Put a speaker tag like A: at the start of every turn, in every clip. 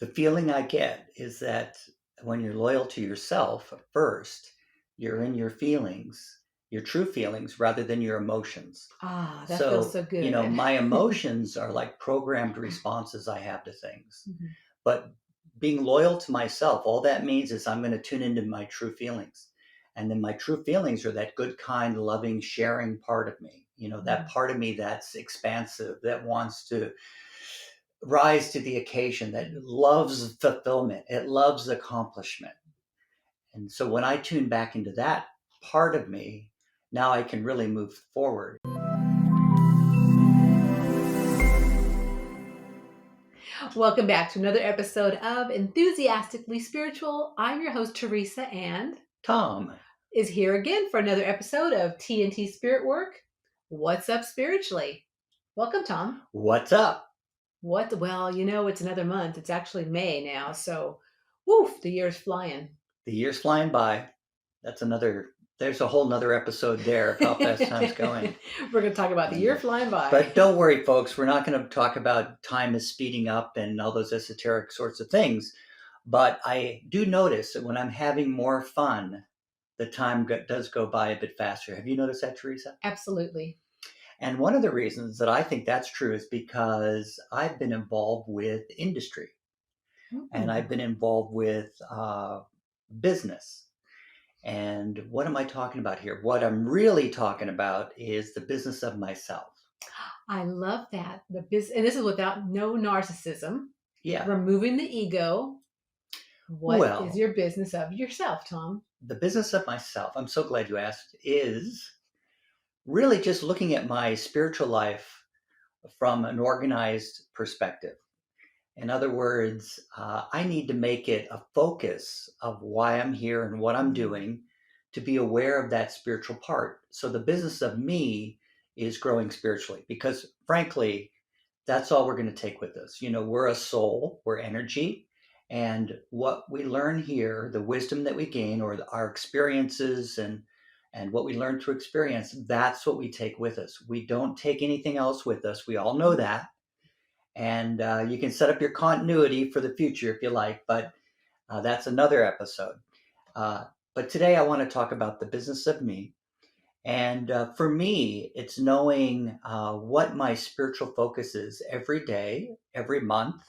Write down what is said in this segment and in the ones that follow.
A: The feeling I get is that when you're loyal to yourself first, you're in your feelings, your true feelings, rather than your emotions.
B: Ah, that feels
A: So,
B: so good.
A: my emotions are like programmed responses I have to things.
B: Mhm.
A: But being loyal to myself, all that means is I'm going to tune into my true feelings. And then my true feelings are that good, kind, loving, sharing part of me. That
B: Mhm.
A: part of me that's expansive, that wants to rise to the occasion, that loves fulfillment, it loves accomplishment. And so when I tune back into that part of me, now I can really move forward.
B: Welcome back to another episode of Enthusiastically Spiritual. I'm your host, Teresa, and
A: Tom,
B: is here again for another episode of TNT SpiritWork. What's up spiritually? Welcome, Tom.
A: what's up?
B: What? Well, it's another month. It's actually May now, so woof, the year's flying.
A: The year's flying by. There's a whole nother episode there of how fast time's going.
B: We're going to talk about the
A: And
B: year flying by.
A: but don't worry, folks, we're not going to talk about time is speeding up and all those esoteric sorts of things. But I do notice that when I'm having more fun, the time does go by a bit faster. Have you noticed that, Teresa?
B: Absolutely.
A: And one of the reasons that I think that's true is because I've been involved with industry and I've
B: Mm.
A: been involved with business. And what am I talking about here? What I'm really talking about is the business of myself.
B: I love that. And this is without no narcissism,
A: Yeah.
B: removing the ego. What is
A: Well,
B: your business of yourself, Tom?
A: the business of myself, I'm so glad you asked, is really just looking at my spiritual life from an organized perspective. In other words, I need to make it a focus of why I'm here and what I'm
B: Mm.
A: doing to be aware of that spiritual part. So the business of me is growing spiritually because, frankly, that's all we're going to take with us. We're a soul, we're energy. And what we learn here, the wisdom that we gain, or our experiences and what we learn through experience, that's what we take with us. We don't take anything else with us. We all know that, and you can set up your continuity for the future if you like, but that's another episode. Uh, but today I want to talk about the business of me. And for me, it's knowing what my spiritual focus is every day, every month,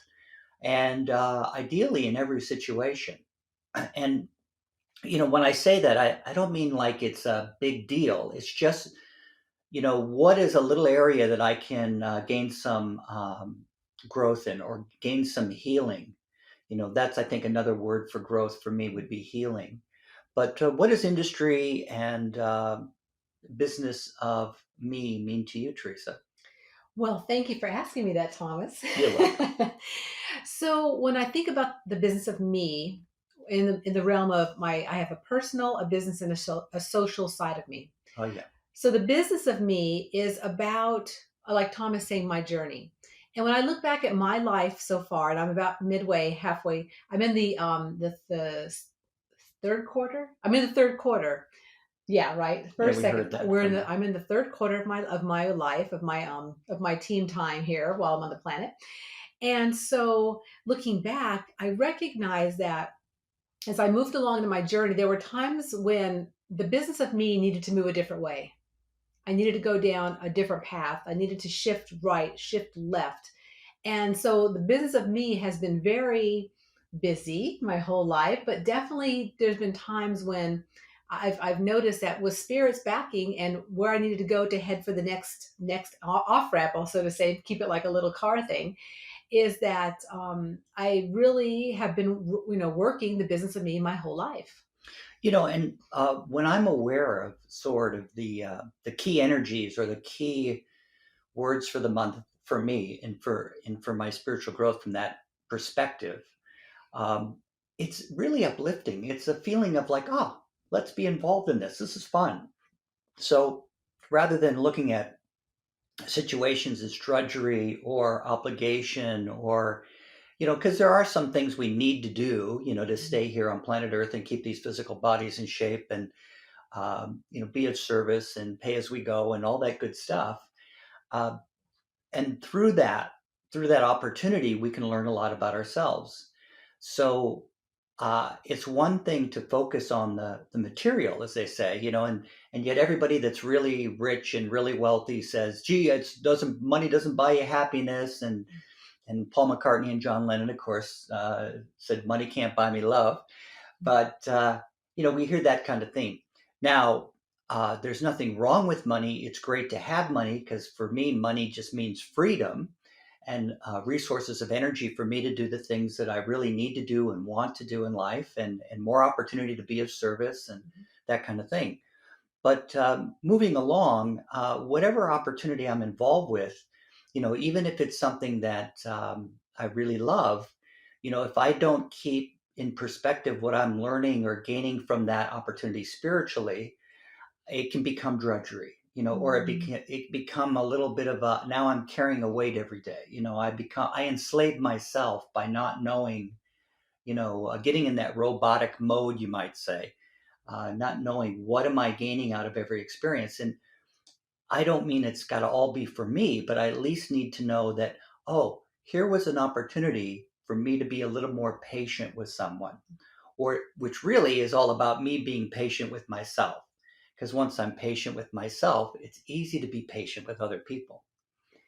A: and ideally in every situation. And, when I say that, I don't mean like it's a big deal. It's just, what is a little area that I can gain some growth in or gain some healing? That's, I think, another word for growth for me would be healing. But what does industry and business of me mean to you, Teresa?
B: Well, thank you for asking me that, Thomas.
A: You're welcome.
B: So, when I think about the business of me in the realm of I have a personal, a business, and a social side of me.
A: Oh, yeah.
B: So, the business of me is about, like Thomas saying, my journey. And when I look back at my life so far, and I'm about midway, halfway, I'm in the third quarter. I'm in the third quarter. Yeah, right.
A: Yeah,
B: First,
A: we
B: second.
A: heard that from you.
B: I'm in the third quarter of my life of my team time here while I'm on the planet. And so, looking back, I recognize that as I moved along in my journey, there were times when the business of me needed to move a different way. I needed to go down a different path. I needed to shift right, shift left. And so the business of me has been very busy my whole life, but definitely there's been times when I've noticed that with spirits backing and where I needed to go to head for the next off ramp, also to say, keep it like a little car thing, is that I really have been working the business of me my whole life.
A: And when I'm aware of sort of the key energies or the key words for the month for me and for my spiritual growth from that perspective, um, it's really uplifting. It's a feeling of like, oh, let's be involved in this. This is fun. So rather than looking at situations as drudgery or obligation or, because there are some things we need to do, to stay here on planet Earth and keep these physical bodies in shape and, be of service and pay as we go and all that good stuff. And through that opportunity, we can learn a lot about ourselves. So it's one thing to focus on the material, as they say, and yet everybody that's really rich and really wealthy says, "Gee, it's doesn't money doesn't buy you happiness," and Paul McCartney and John Lennon, of course, said, "Money can't buy me love." But we hear that kind of thing. Now, there's nothing wrong with money. It's great to have money because for me, money just means freedom and resources of energy for me to do the things that I really need to do and want to do in life, and more opportunity to be of service and that kind of thing. But moving along, whatever opportunity I'm involved with, even if it's something that I really love, if I don't keep in perspective what I'm learning or gaining from that opportunity spiritually, it can become drudgery, or
B: Mhm.
A: it become a little bit of a, now I'm carrying a weight every day. I enslave myself by not knowing, getting in that robotic mode, you might say, not knowing what am I gaining out of every experience. And I don't mean it's got to all be for me, but I at least need to know that, oh, here was an opportunity for me to be a little more patient with someone, or which really is all about me being patient with myself. Because once I'm patient with myself, it's easy to be patient with other people.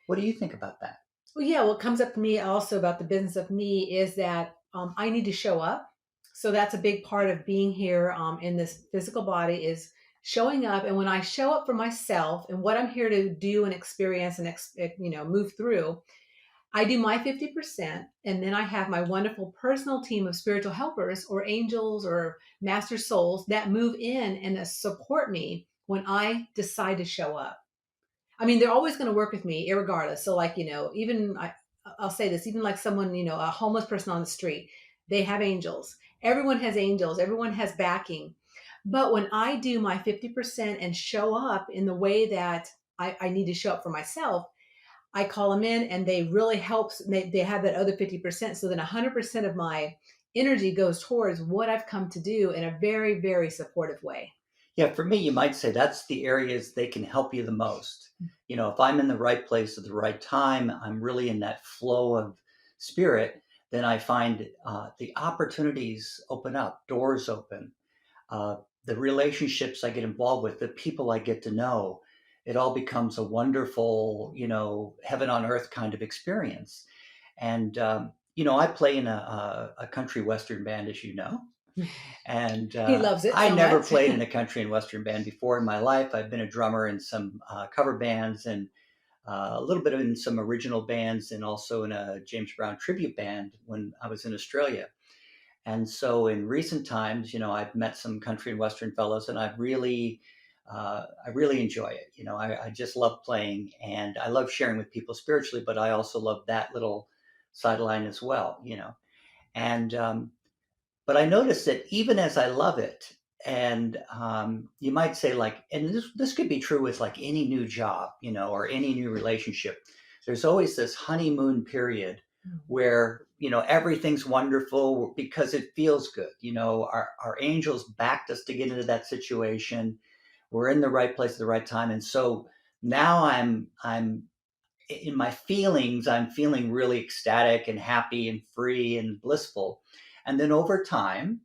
A: What do you think about that?
B: Well, yeah, what comes up for me also about the business of me is that I need to show up. So that's a big part of being here in this physical body is showing up. And when I show up for myself and what I'm here to do and experience and move through, I do my 50%, and then I have my wonderful personal team of spiritual helpers or angels or master souls that move in and support me when I decide to show up. I mean, they're always going to work with me, irregardless. So, like, I'll say this, even like someone, a homeless person on the street, they have angels. Everyone has angels. Everyone has backing. But when I do my 50% and show up in the way that I need to show up for myself, I call them in and they really help. They have that other 50%. So then 100% of my energy goes towards what I've come to do in a very, very supportive way.
A: Yeah, for me, you might say that's the areas they can help you the most. If I'm in the right place at the right time, I'm really in that flow of spirit, then I find the opportunities open up, doors open, the relationships I get involved with, the people I get to know. It all becomes a wonderful, heaven on earth kind of experience. And, I play in a country western band, as you know. And
B: He loves it
A: I
B: so
A: never
B: much.
A: played in a country and western band before in my life. I've been a drummer in some cover bands and a little bit in some original bands and also in a James Brown tribute band when I was in Australia. And so in recent times, I've met some country and western fellows, and I really enjoy it. I just love playing, and I love sharing with people spiritually, but I also love that little sideline as well. And but I noticed that even as I love it, and you might say like, and this could be true with like any new job, or any new relationship. There's always this honeymoon period where everything's wonderful because it feels good. Our angels backed us to get into that situation. We're in the right place at the right time, and so now I'm in my feelings. I'm feeling really ecstatic and happy and free and blissful, and then over time,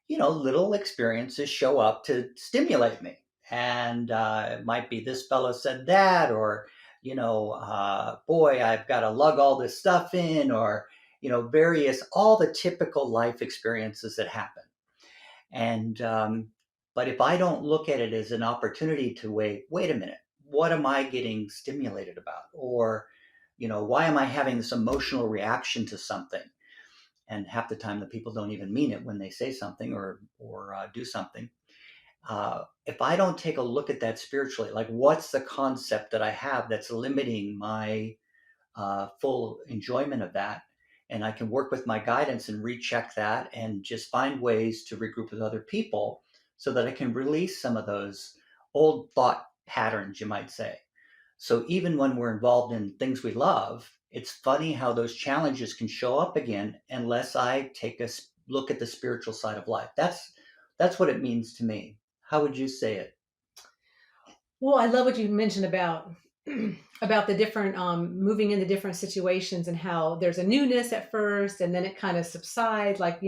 A: little experiences show up to stimulate me. And it might be this fellow said that, or, boy, I've got to lug all this stuff in, or, all the typical life experiences that happen. And, but if I don't look at it as an opportunity to wait a minute, what am I getting stimulated about? Or, why am I having this emotional reaction to something? And half the time the people don't even mean it when they say something or do something. If I don't take a look at that spiritually, like what's the concept that I have that's limiting my full enjoyment of that, and I can work with my guidance and recheck that and just find ways to regroup with other people so that I can release some of those old thought patterns, you might say. So even when we're involved in things we love, it's funny how those challenges can show up again unless I take a look at the spiritual side of life. That's what it means to me. How would you say it?
B: Well, I love what you mentioned about about the different moving into different situations and how there's a newness at first and then it kind of subsides, like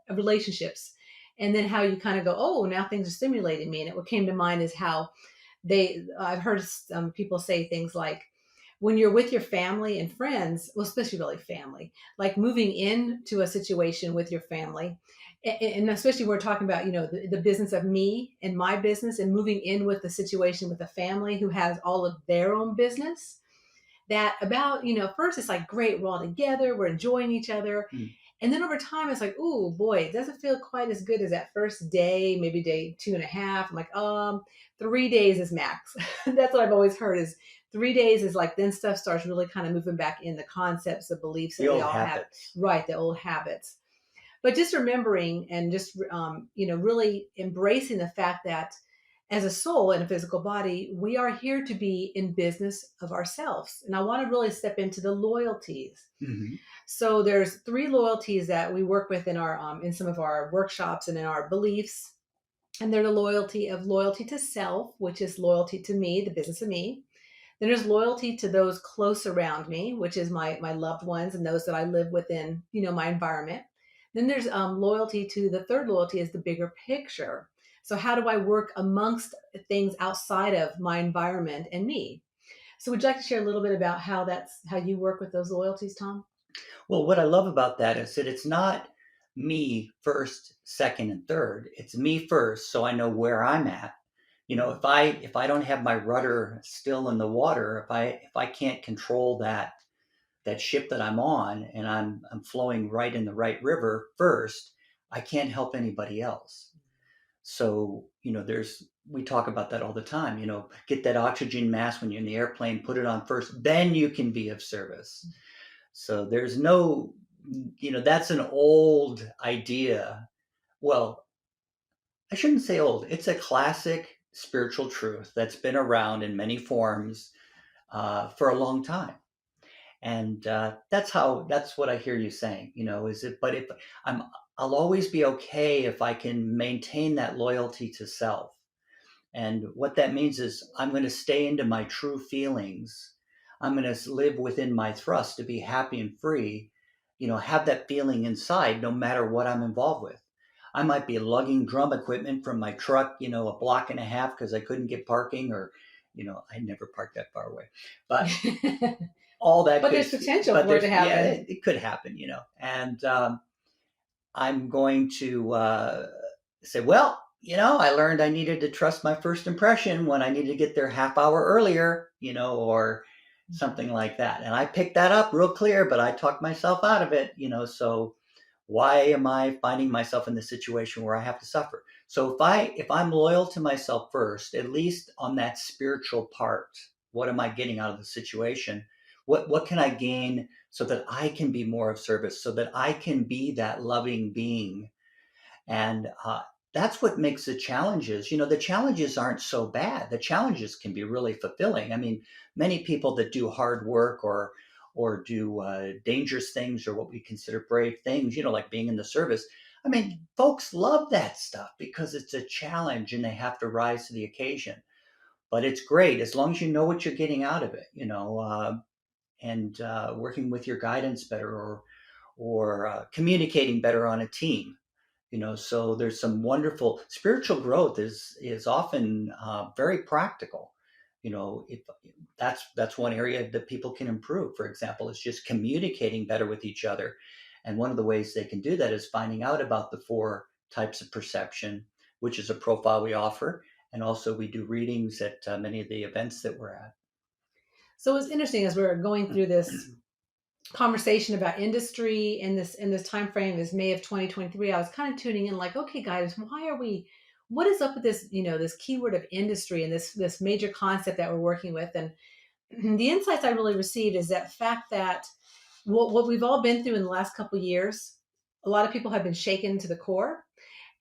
B: relationships, and then how you kind of go, oh, now things are stimulating me. And what came to mind is how I've heard some people say things like, when you're with your family and friends, well, especially really family, like moving into a situation with your family, and especially we're talking about, the business of me and my business, and moving in with the situation with a family who has all of their own business. That about, first it's like, great, we're all together, we're enjoying each other.
A: Mm.
B: And then over time, it's like, oh boy, it doesn't feel quite as good as that first day, maybe day 2.5. I'm like, 3 days is max. That's what I've always heard is 3 days is like, then stuff starts really kind of moving back in the concepts, the beliefs
A: The
B: that we
A: old
B: all have,
A: habits.
B: right? The old habits. But just remembering and just, really embracing the fact that as a soul in a physical body, we are here to be in business of ourselves. And I want to really step into the loyalties.
A: Hmm.
B: So there's 3 loyalties that we work with in our in some of our workshops and in our beliefs. And they're the loyalty to self, which is loyalty to me, the business of me. Then there's loyalty to those close around me, which is my loved ones and those that I live within, my environment. Then there's loyalty to the third loyalty is the bigger picture. So how do I work amongst things outside of my environment and me? So would you like to share a little bit about how you work with those loyalties, Tom?
A: Well, what I love about that is that it's not me first, second, and third. It's me first, so I know where I'm at. If I don't have my rudder still in the water, if I can't control that ship that I'm on, and I'm flowing right in the right river first, I can't help anybody else. So, there's we talk about that all the time. Get that oxygen mask when you're in the airplane, put it on first, then you can be of service. So there's no, that's an old idea. Well, I shouldn't say old. It's a classic spiritual truth that's been around in many forms for a long time. And that's what I hear you saying. Is it? But if I'm, I'll always be okay if I can maintain that loyalty to self. And what that means is I'm going to stay into my true feelings. I'm going to live within my thrust to be happy and free, have that feeling inside no matter what I'm involved with. I might be lugging drum equipment from my truck, a block and a half because I couldn't get parking, or, I never parked that far away. But all that
B: But
A: could,
B: there's potential
A: but
B: for it to
A: yeah,
B: happen.
A: it could happen, And I'm going to say, well, I learned I needed to trust my first impression when I needed to get there half hour earlier, or something like that. And I picked that up real clear, but I talked myself out of it, so why am I finding myself in this situation where I have to suffer? So if I'm loyal to myself first, at least on that spiritual part, what am I getting out of the situation? What can I gain so that I can be more of service, so that I can be that loving being? And that's what makes the challenges. The challenges aren't so bad. The challenges can be really fulfilling. I mean, many people that do hard work or do dangerous things or what we consider brave things, like being in the service. I mean, folks love that stuff because it's a challenge and they have to rise to the occasion. But it's great as long as you know what you're getting out of it, and working with your guidance better, or communicating better on a team. So there's some wonderful spiritual growth is often very practical. If that's one area that people can improve, for example, is just communicating better with each other. And one of the ways they can do that is finding out about the 4 types of perception, which is a profile we offer. And also we do readings at many of the events that we're at.
B: So it's interesting as we're going through this conversation about industry in this time frame is May of 2023. I was kind of tuning in like, okay, guys, what is up with this, this keyword of industry and this major concept that we're working with? And the insights I really received is that fact that what we've all been through in the last couple of years, a lot of people have been shaken to the core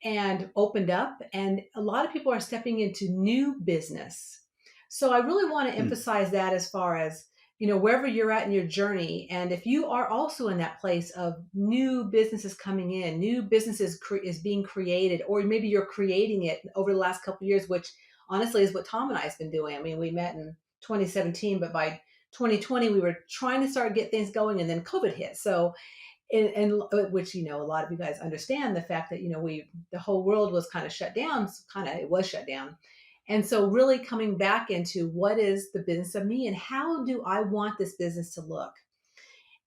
B: and opened up, and a lot of people are stepping into new business. So I really want to
A: Hmm.
B: emphasize that as far as, wherever you're at in your journey. And if you are also in that place of new businesses coming in, new businesses is being created, or maybe you're creating it over the last couple of years, which honestly is what Tom and I have been doing. I mean, we met in 2017, but by 2020 we were trying to start get things going, and then COVID hit. So and which, a lot of you guys understand the fact that, the whole world was kind of shut down, so it was shut down. And so really coming back into what is the business of me and how do I want this business to look.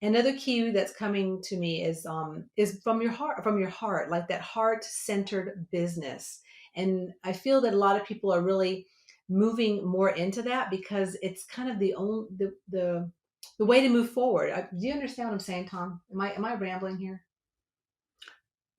B: Another key that's coming to me is from your heart, like that heart-centered business. And I feel that a lot of people are really moving more into that because it's kind of the only the way to move forward. Do you understand what I'm saying, Tom? Am I rambling here?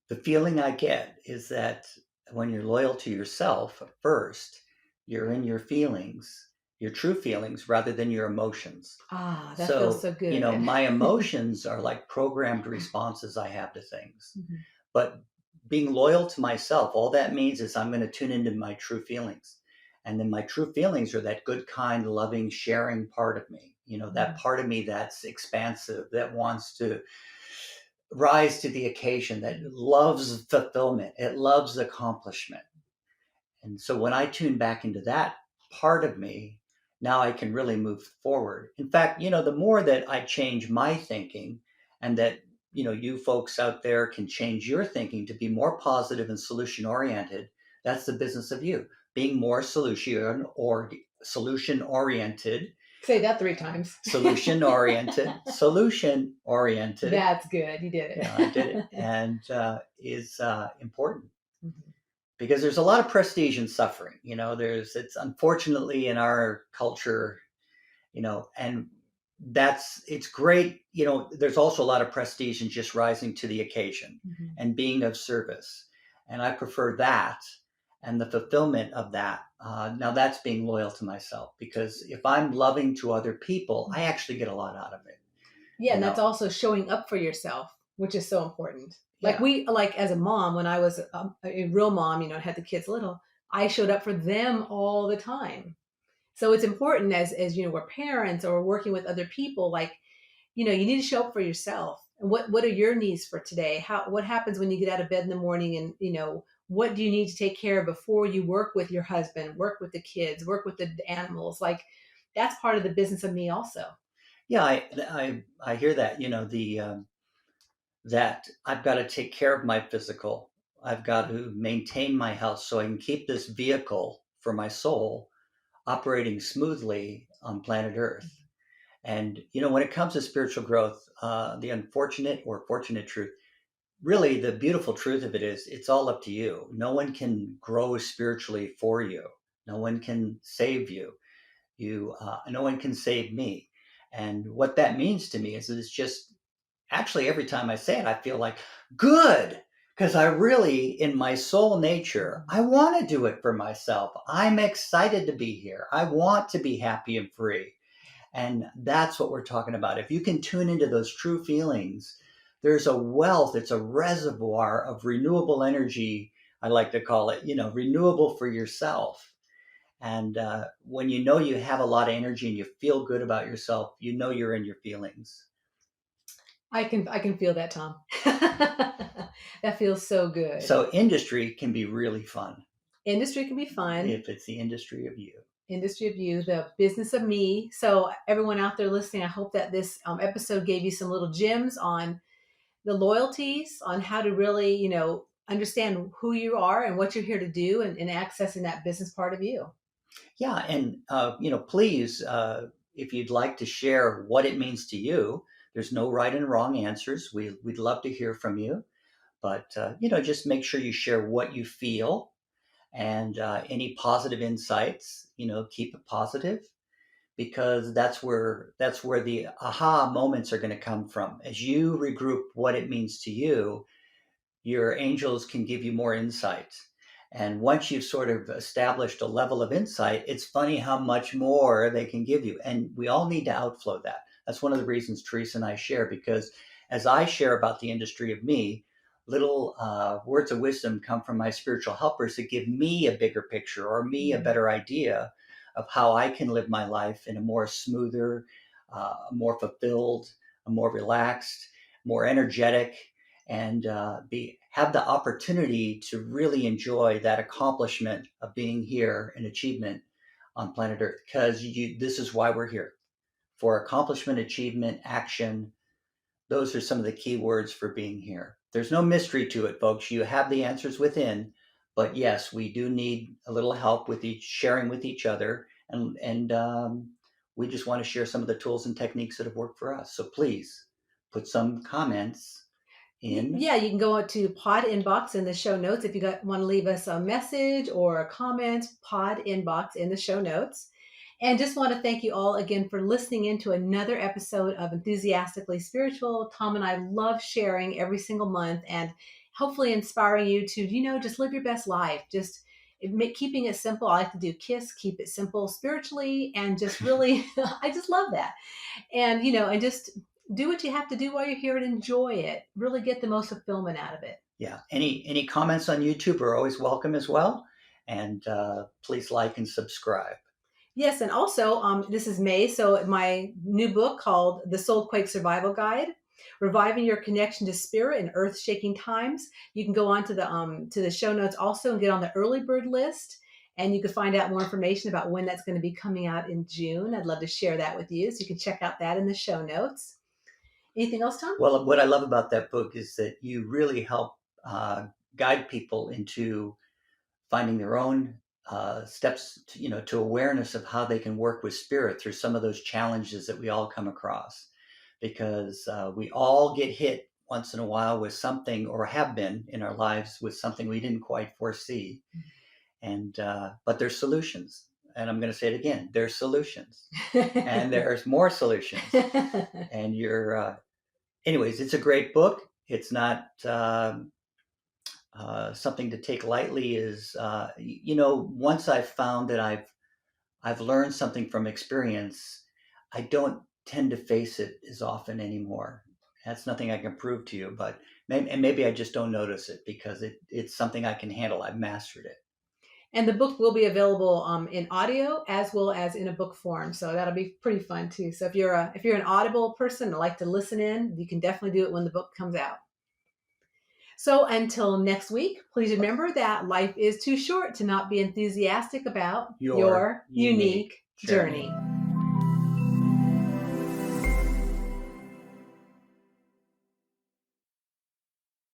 A: The feeling I get is that when you're loyal to yourself first, you're in your feelings, your true feelings, rather than your emotions.
B: Ah, that feels
A: So,
B: so good.
A: my emotions are like programmed responses I have to things.
B: Mhm.
A: But being loyal to myself, all that means is I'm going to tune into my true feelings. And then my true feelings are that good, kind, loving, sharing part of me. That
B: Mhm.
A: part of me that's expansive, that wants to rise to the occasion, that loves fulfillment, it loves accomplishment. And so when I tune back into that part of me, now I can really move forward. In fact, the more that I change my thinking, and that, you folks out there can change your thinking to be more positive and solution oriented, that's the business of you. Being more solution oriented,
B: Say that 3 times.
A: solution oriented.
B: That's good. You did it.
A: Yeah, I did it, and is important
B: Mhm.
A: because there's a lot of prestige in suffering. It's unfortunately in our culture, and it's great. There's also a lot of prestige in just rising to the occasion
B: Mhm.
A: and being of service. And I prefer that and the fulfillment of that. Now that's being loyal to myself, because if I'm loving to other people, I actually get a lot out of it.
B: Yeah,
A: You
B: and that's
A: know,
B: also showing up for yourself, which is so important.
A: yeah,
B: Like as a mom, when I was a real mom, had the kids little, I showed up for them all the time. So it's important as we're parents or we're working with other people, like, you need to show up for yourself. And what are your needs for today? What happens when you get out of bed in the morning, and what do you need to take care of before you work with your husband, work with the kids, work with the animals? Like that's part of the business of me also.
A: yeah, I hear that. That I've got to take care of my physical. I've got to maintain my health so I can keep this vehicle for my soul operating smoothly on planet Earth. And when it comes to spiritual growth, the unfortunate or fortunate truth, really the beautiful truth of it is, it's all up to you. No one can grow spiritually for you. No one can save you. No one can save me. And what that means to me is that it's just, actually, every time I say it, I feel like, good, because I really, in my soul nature, I want to do it for myself. I'm excited to be here. I want to be happy and free. And that's what we're talking about. If you can tune into those true feelings, there's a wealth, it's a reservoir of renewable energy, I like to call it, renewable for yourself. And when you have a lot of energy and you feel good about yourself, you're in your feelings.
B: I can feel that, Tom. That feels so good.
A: So industry can be really fun
B: Industry can be fun.
A: if it's the industry of you.
B: Industry of you, the business of me. So everyone out there listening, I hope that this episode gave you some little gems on the loyalties, on how to really, understand who you are and what you're here to do, and accessing that business part of you.
A: Yeah, and please, if you'd like to share what it means to you, there's no right and wrong answers. We'd love to hear from you, but just make sure you share what you feel, and any positive insights. Keep it positive, because that's where the aha moments are going to come from. As you regroup what it means to you, your angels can give you more insight. And once you've sort of established a level of insight, it's funny how much more they can give you. And we all need to outflow that. That's one of the reasons Teresa and I share, because as I share about the industry of me, little words of wisdom come from my spiritual helpers that give me a bigger picture, or me a better idea of how I can live my life in a more smoother, more fulfilled, a more relaxed, more energetic, and have the opportunity to really enjoy that accomplishment of being here and achievement on planet Earth, because this is why we're here, for accomplishment, achievement, action. Those are some of the key words for being here. There's no mystery to it, folks. You have the answers within, but yes, we do need a little help with each sharing with each other, and we just want to share some of the tools and techniques that have worked for us. So please put some comments in.
B: Yeah, you can go to pod inbox in the show notes if you want to leave us a message or a comment. Pod inbox in the show notes. And just want to thank you all again for listening in to another episode of Enthusiastically Spiritual. Tom and I love sharing every single month and hopefully inspiring you to, just live your best life. Just keeping it simple. I like to do KISS, keep it simple spiritually, and just really, I just love that. And just do what you have to do while you're here and enjoy it. Really get the most fulfillment out of it.
A: Yeah. Any comments on YouTube are always welcome as well. And please like and subscribe.
B: Yes, and also this is May, so my new book called The Soulquake Survival Guide, Reviving Your Connection to Spirit in Earth-Shaking Times. You can go on to the show notes also and get on the early bird list, and you can find out more information about when that's going to be coming out in June. I'd love to share that with you, so you can check out that in the show notes. Anything else, Tom?
A: Well, what I love about that book is that you really help guide people into finding their own steps to awareness of how they can work with spirit through some of those challenges that we all come across, because we all get hit once in a while with something, or have been in our lives with something we didn't quite foresee. And but there's solutions, and I'm going to say it again, there's solutions. And there's more solutions. And anyways, it's a great book. It's not something to take lightly. Is once I've found that I've learned something from experience, I don't tend to face it as often anymore. That's nothing I can prove to you, but maybe I just don't notice it because it's something I can handle. I've mastered it.
B: And the book will be available in audio as well as in a book form, so that'll be pretty fun too. So if you're an Audible person and like to listen in, you can definitely do it when the book comes out. So until next week, please remember that life is too short to not be enthusiastic about your unique journey.